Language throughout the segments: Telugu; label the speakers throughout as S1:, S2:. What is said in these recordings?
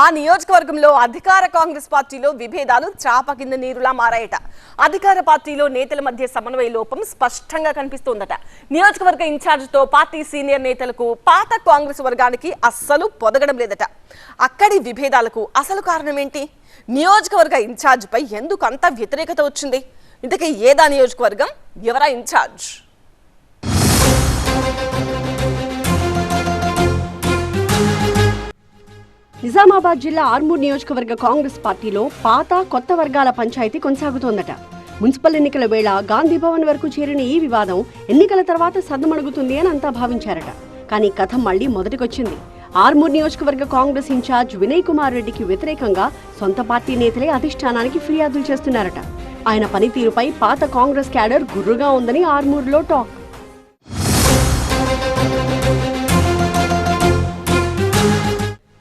S1: ఆ నియోజకవర్గంలో అధికార కాంగ్రెస్ పార్టీలో విభేదాలు చాప కింద నీరులా మారాయట. అధికార పార్టీలో నేతల మధ్య సమన్వయ లోపం స్పష్టంగా కనిపిస్తోందట. నియోజకవర్గ ఇన్ఛార్జితో పార్టీ సీనియర్ నేతలకు పాత కాంగ్రెస్ వర్గానికి అస్సలు పొదగడం లేదట. అక్కడి విభేదాలకు అసలు కారణం ఏంటి? నియోజకవర్గ ఇన్ఛార్జిపై ఎందుకు అంత వ్యతిరేకత వచ్చింది? ఇంతకీ ఏదా నియోజకవర్గం, ఎవరా ఇన్ఛార్జ్?
S2: నిజామాబాద్ జిల్లా ఆర్మూర్ నియోజకవర్గ కాంగ్రెస్ పార్టీలో పాత కొత్త వర్గాల పంచాయతీ కొనసాగుతోందట. మున్సిపల్ ఎన్నికల వేళ గాంధీ భవన్ వరకు చేరిన ఈ వివాదం ఎన్నికల తర్వాత సద్దుమణుగుతుంది అని అంతా భావించారట. కానీ కథ మళ్లీ మొదటికొచ్చింది. ఆర్మూర్ నియోజకవర్గ కాంగ్రెస్ ఇన్ఛార్జ్ వినయ్ కుమార్ రెడ్డికి వ్యతిరేకంగా సొంత పార్టీ నేతలే అధిష్టానానికి ఫిర్యాదులు చేస్తున్నారట. ఆయన పనితీరుపై పాత కాంగ్రెస్ క్యాడర్ గుర్రుగా ఉందని ఆర్మూర్లో టాక్.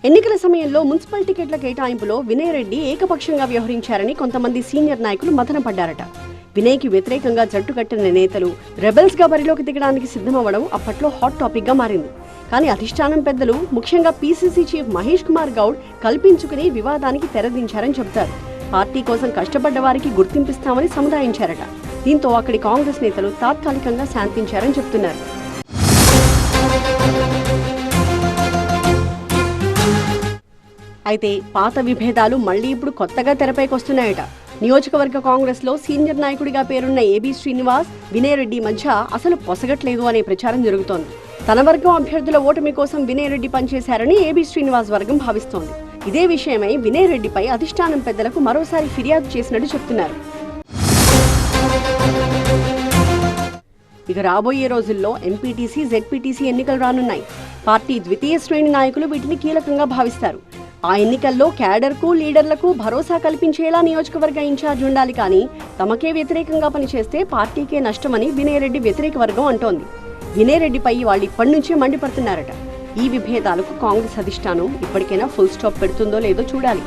S2: ఎన్నికల సమయంలో మున్సిపల్ టికెట్ల కేటాయింపులో వినయ్ రెడ్డి ఏకపక్షంగా వ్యవహరించారని కొంతమంది సీనియర్ నాయకులు మదనపడ్డారట. వినయ్కి వ్యతిరేకంగా జట్టు కట్టిన నేతలు రెబెల్స్ గా బరిలోకి దిగడానికి సిద్ధమవ్వడం అప్పట్లో హాట్ టాపిక్ గా మారింది. కానీ అధిష్టానం పెద్దలు, ముఖ్యంగా పీసీసీ చీఫ్ మహేష్ కుమార్ గౌడ్ కల్పించుకుని వివాదానికి తెరదించారని చెబుతారు. పార్టీ కోసం కష్టపడ్డ వారికి గుర్తింపిస్తామని సముదాయించారట. దీంతో అక్కడి కాంగ్రెస్ నేతలు తాత్కాలికంగా శాంతించారని చెప్తున్నారు. అయితే పాత విభేదాలు మళ్లీ ఇప్పుడు కొత్తగా తెరపైకొస్తున్నాయట. నియోజకవర్గ కాంగ్రెస్ లో సీనియర్ నాయకుడిగా పేరున్న ఏబీ శ్రీనివాస్, వినయ్ రెడ్డి మధ్య అసలు పొసగట్లేదు అనే ప్రచారం జరుగుతోంది. తన వర్గం అభ్యర్థుల ఓటమి కోసం వినయ్ రెడ్డి పనిచేశారని ఏబీ శ్రీనివాస్ వర్గం భావిస్తోంది. ఇదే విషయమై వినయ్ రెడ్డిపై అధిష్టానం పెద్దలకు మరోసారి ఫిర్యాదు చేసినట్టు చెప్తున్నారు. ఇక రాబోయే రోజుల్లో ఎంపీటీసీ, జెడ్పీటీసీ ఎన్నికలు రానున్నాయి. పార్టీ ద్వితీయ శ్రేణి నాయకులు వీటిని కీలకంగా భావిస్తారు. ఆ ఎన్నికల్లో క్యాడర్కు, లీడర్లకు భరోసా కల్పించేలా నియోజకవర్గ ఇన్ఛార్జ్ ఉండాలి. కానీ తమకే వ్యతిరేకంగా పనిచేస్తే పార్టీకే నష్టమని వినయ్ రెడ్డి వ్యతిరేక వర్గం అంటోంది. వినయ్ రెడ్డిపై వాళ్ళు ఇప్పటి నుంచే మండిపడుతున్నారట. ఈ విభేదాలకు కాంగ్రెస్ అధిష్టానం ఇప్పటికైనా ఫుల్ స్టాప్ పెడుతుందో లేదో చూడాలి.